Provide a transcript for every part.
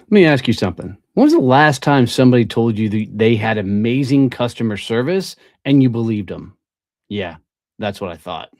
Let me ask you something. When was the last time somebody told you that they had amazing customer service and you believed them? Yeah, that's what I thought.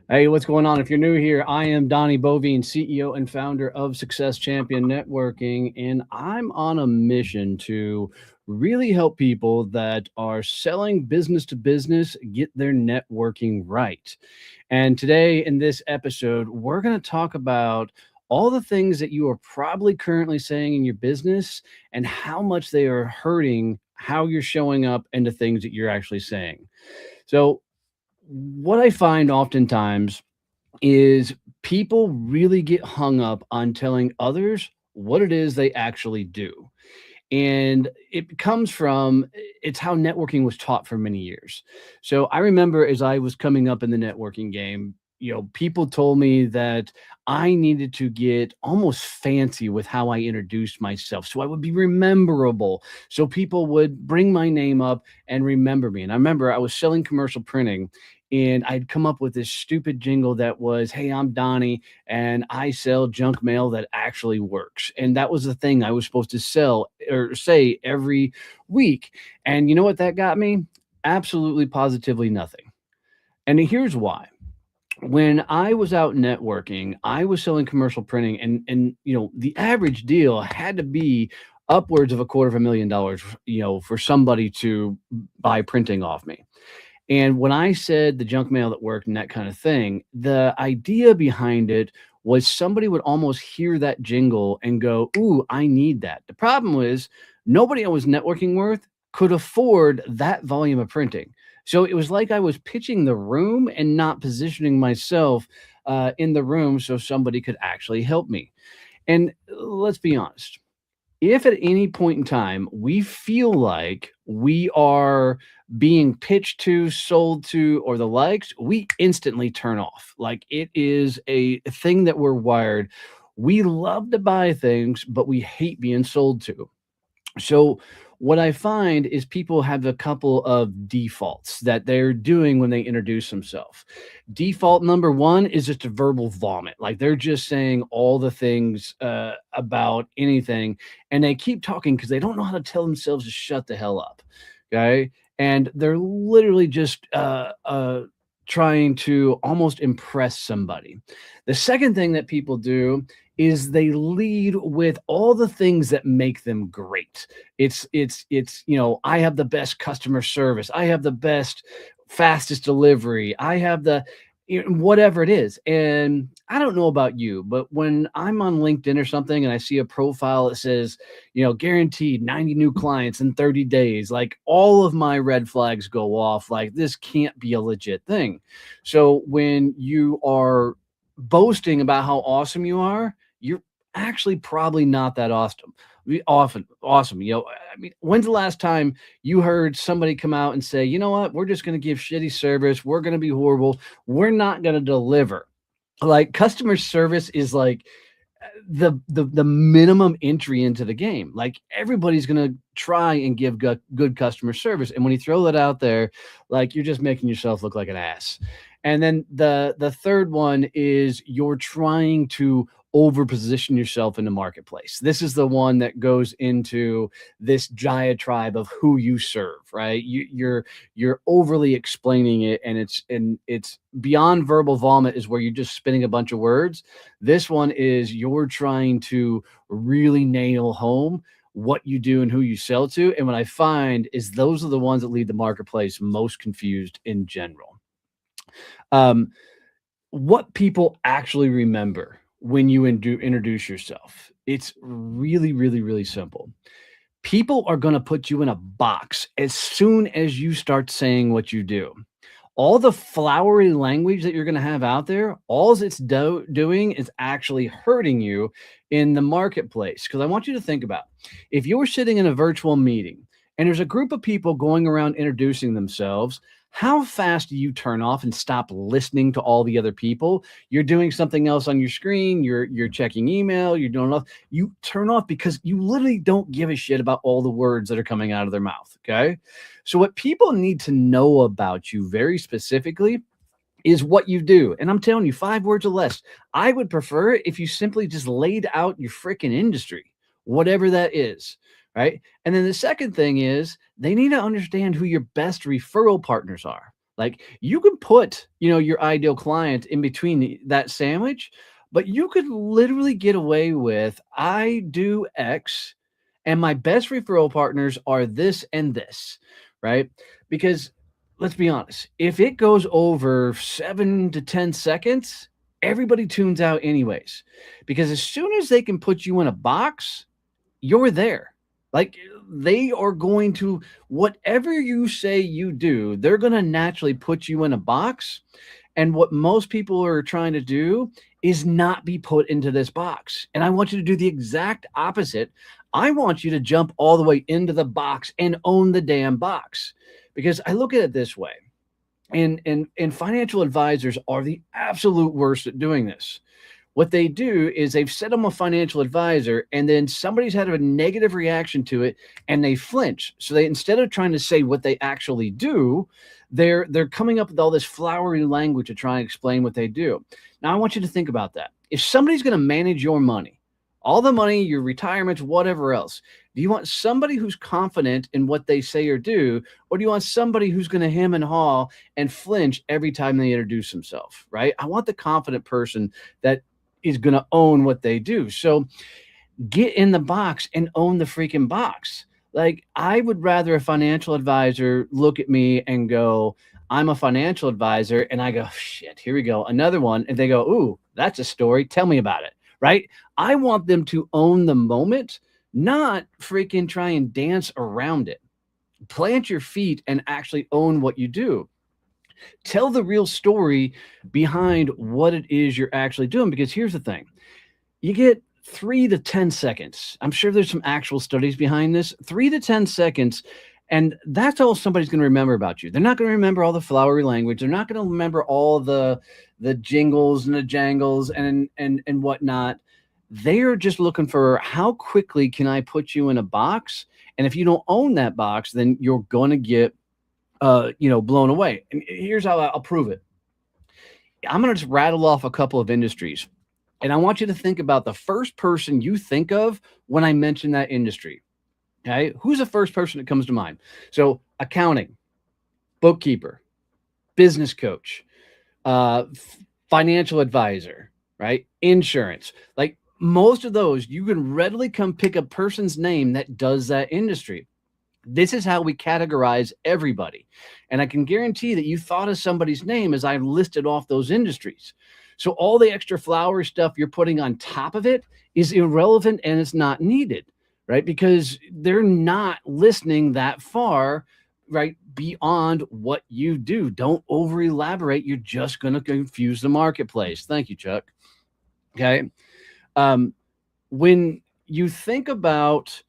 Hey, what's going on? If you're new here, I am Donnie Bovine, CEO and founder of Success Champion Networking, and I'm on a mission to really help people that are selling business to business get their networking right. And today in this episode, we're going to talk about all the things that you are probably currently saying in your business and how much they are hurting how you're showing up and the things that you're actually saying. So, what I find oftentimes is people really get hung up on telling others what it is they actually do. And it comes from it's how networking was taught for many years. So I remember as I was coming up in the networking game, people told me that I needed to get almost fancy with how I introduced myself so I would be rememberable. So people would bring my name up and remember me. And I remember I was selling commercial printing and I'd come up with this stupid jingle that was, "Hey, I'm Donnie and I sell junk mail that actually works." And that was the thing I was supposed to sell or say every week. And you know what that got me? Absolutely positively nothing. And here's why. When I was out networking, I was selling commercial printing and the average deal had to be upwards of a quarter of $1 million, for somebody to buy printing off me. And when I said the junk mail that worked and that kind of thing, the idea behind it was somebody would almost hear that jingle and go, "Ooh, I need that." The problem was nobody I was networking with could afford that volume of printing. So it was like I was pitching the room and not positioning myself in the room so somebody could actually help me. And let's be honest, if at any point in time we feel like we are being pitched to, sold to, or the likes, we instantly turn off. Like it is a thing that we're wired. We love to buy things, but we hate being sold to. So what I find is people have a couple of defaults that they're doing when they introduce themselves. Default number one is just a verbal vomit. Like they're just saying all the things about anything, and they keep talking because they don't know how to tell themselves to shut the hell up. Okay, and they're literally just trying to almost impress somebody. The second thing that people do is they lead with all the things that make them great. It's I have the best customer service. I have the best fastest delivery. I have the whatever it is. And I don't know about you, but when I'm on LinkedIn or something and I see a profile that says, guaranteed 90 new clients in 30 days, like all of my red flags go off. Like this can't be a legit thing. So when you are boasting about how awesome you are, you're actually probably not that awesome. Awesome. I mean, when's the last time you heard somebody come out and say, "You know what? We're just going to give shitty service. We're going to be horrible. We're not going to deliver." Like customer service is like the minimum entry into the game. Like everybody's gonna try and give good customer service, and when you throw that out there, like you're just making yourself look like an ass. And then the third one is you're trying to over position yourself in the marketplace. This is the one that goes into this diatribe of who you serve, right? You're overly explaining it, and it's beyond verbal vomit is where you're just spinning a bunch of words. This one is you're trying to really nail home what you do and who you sell to. And what I find is those are the ones that leave the marketplace most confused in general. Um, what people actually remember when you introduce yourself, it's really, really, really simple. People are going to put you in a box as soon as you start saying what you do. All the flowery language that you're going to have out there, all it's doing is actually hurting you in the marketplace. Because I want you to think about if you were sitting in a virtual meeting and there's a group of people going around introducing themselves, how fast do you turn off and stop listening to all the other people? You're doing something else on your screen, you're checking email, you're doing off. You turn off because you literally don't give a shit about all the words that are coming out of their mouth. Okay. So what people need to know about you very specifically is what you do. And I'm telling you, 5 words or less. I would prefer it if you simply just laid out your freaking industry, whatever that is, right? And then the second thing is they need to understand who your best referral partners are. Like you can put, your ideal client in between that sandwich, but you could literally get away with I do X and my best referral partners are this and this, right? Because let's be honest, if it goes over 7 to 10 seconds, everybody tunes out anyways. Because as soon as they can put you in a box, you're there. Like they are going to, whatever you say you do, they're going to naturally put you in a box. And what most people are trying to do is not be put into this box. And I want you to do the exact opposite. I want you to jump all the way into the box and own the damn box. Because I look at it this way, and financial advisors are the absolute worst at doing this. What they do is they've set them a financial advisor, and then somebody's had a negative reaction to it, and they flinch. So they, instead of trying to say what they actually do, they're coming up with all this flowery language to try and explain what they do. Now, I want you to think about that. If somebody's going to manage your money, all the money, your retirements, whatever else, do you want somebody who's confident in what they say or do, or do you want somebody who's going to hem and haw and flinch every time they introduce themselves, right? I want the confident person that is going to own what they do. So get in the box and own the freaking box. Like I would rather a financial advisor look at me and go, I'm a financial advisor. And I go, shit, here we go. Another one. And they go, ooh, that's a story. Tell me about it. Right? I want them to own the moment, not freaking try and dance around it. Plant your feet and actually own what you do. Tell the real story behind what it is you're actually doing. Because here's the thing. You get 3 to 10 seconds. I'm sure there's some actual studies behind this. 3 to 10 seconds. And that's all somebody's going to remember about you. They're not going to remember all the flowery language. They're not going to remember all the jingles and the jangles and whatnot. They're just looking for how quickly can I put you in a box? And if you don't own that box, then you're going to get, blown away. And here's how I'll prove it. I'm going to just rattle off a couple of industries. And I want you to think about the first person you think of when I mention that industry. Okay. Who's the first person that comes to mind? So accounting, bookkeeper, business coach, financial advisor, right? Insurance. Like most of those, you can readily come pick a person's name that does that industry. This is how we categorize everybody. And I can guarantee that you thought of somebody's name as I listed off those industries. So all the extra flowery stuff you're putting on top of it is irrelevant and it's not needed, right? Because they're not listening that far, right, beyond what you do. Don't over elaborate. You're just going to confuse the marketplace. Thank you, Chuck. Okay. When you think about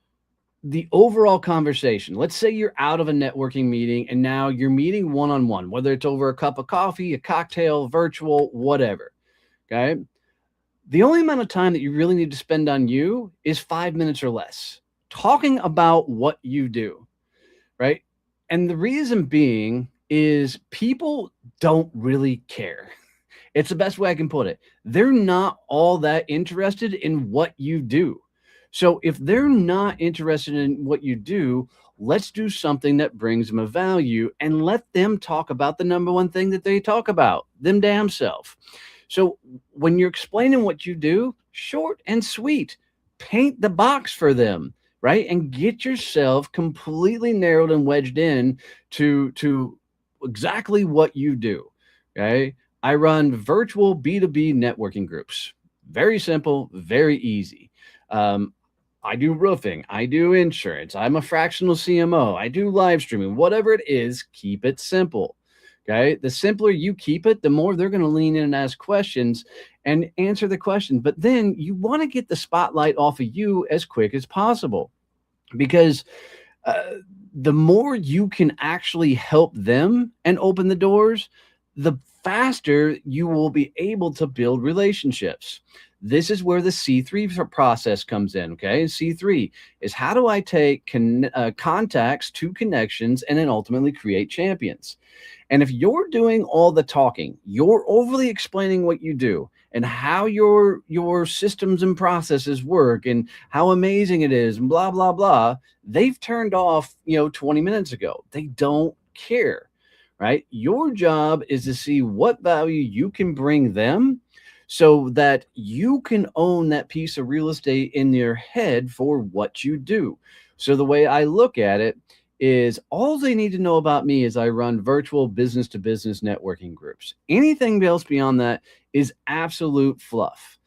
the overall conversation, let's say you're out of a networking meeting and now you're meeting one-on-one, whether it's over a cup of coffee, a cocktail, virtual, whatever. Okay. The only amount of time that you really need to spend on you is 5 minutes or less talking about what you do. Right. And the reason being is people don't really care. It's the best way I can put it. They're not all that interested in what you do. So if they're not interested in what you do, let's do something that brings them a value and let them talk about the number one thing that they talk about, them damn self. So when you're explaining what you do, short and sweet, paint the box for them, right? And get yourself completely narrowed and wedged in to exactly what you do, okay? I run virtual B2B networking groups. Very simple, very easy. I do roofing. I do insurance. I'm a fractional CMO. I do live streaming. Whatever it is, keep it simple. Okay. The simpler you keep it, the more they're going to lean in and ask questions and answer the question. But then you want to get the spotlight off of you as quick as possible because uh, the more you can actually help them and open the doors, the faster you will be able to build relationships. This is where the C3 process comes in. Okay. C3 is how do I take contacts to connections and then ultimately create champions? And if you're doing all the talking, you're overly explaining what you do and how your systems and processes work and how amazing it is and blah blah blah, they've turned off, 20 minutes ago. They don't care, right? Your job is to see what value you can bring them so that you can own that piece of real estate in your head for what you do. So the way I look at it is all they need to know about me is I run virtual business to business networking groups. Anything else beyond that is absolute fluff.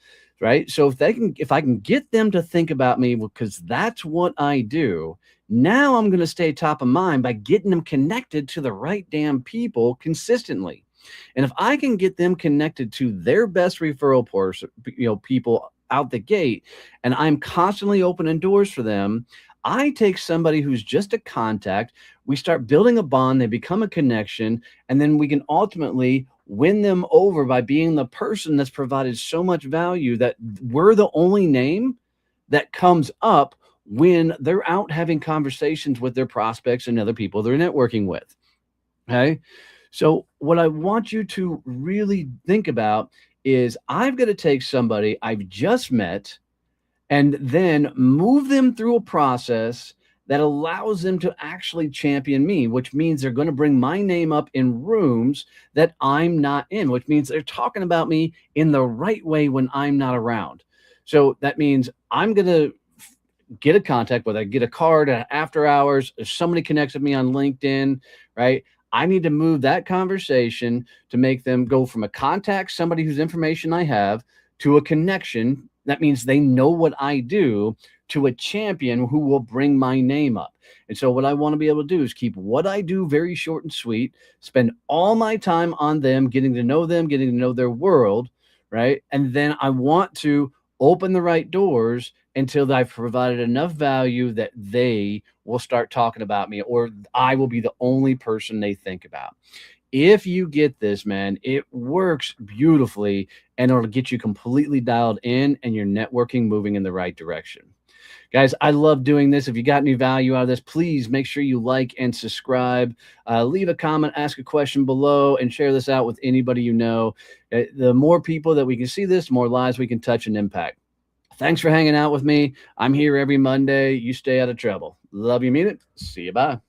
Right. So if I can get them to think about me because that's what I do, now I'm going to stay top of mind by getting them connected to the right damn people consistently. And if I can get them connected to their best referral person, people out the gate, and I'm constantly opening doors for them, I take somebody who's just a contact, we start building a bond, they become a connection, and then we can ultimately win them over by being the person that's provided so much value that we're the only name that comes up when they're out having conversations with their prospects and other people they're networking with. Okay. So, what I want you to really think about is I've got to take somebody I've just met and then move them through a process that allows them to actually champion me, which means they're going to bring my name up in rooms that I'm not in, which means they're talking about me in the right way when I'm not around. So that means I'm going to get a contact, whether I get a card after hours, if somebody connects with me on LinkedIn, right? I need to move that conversation to make them go from a contact, somebody whose information I have, to a connection. That means they know what I do, to a champion who will bring my name up. And so what I want to be able to do is keep what I do very short and sweet, spend all my time on them, getting to know them, getting to know their world, right? And then I want to open the right doors until I've provided enough value that they will start talking about me, or I will be the only person they think about. If you get this, man, it works beautifully and it'll get you completely dialed in and your networking moving in the right direction. Guys, I love doing this. If you got any value out of this, please make sure you like and subscribe. Leave a comment, ask a question below, and share this out with anybody you know. The more people that we can see this, the more lives we can touch and impact. Thanks for hanging out with me. I'm here every Monday. You stay out of trouble. Love you, mean it. See you. Bye.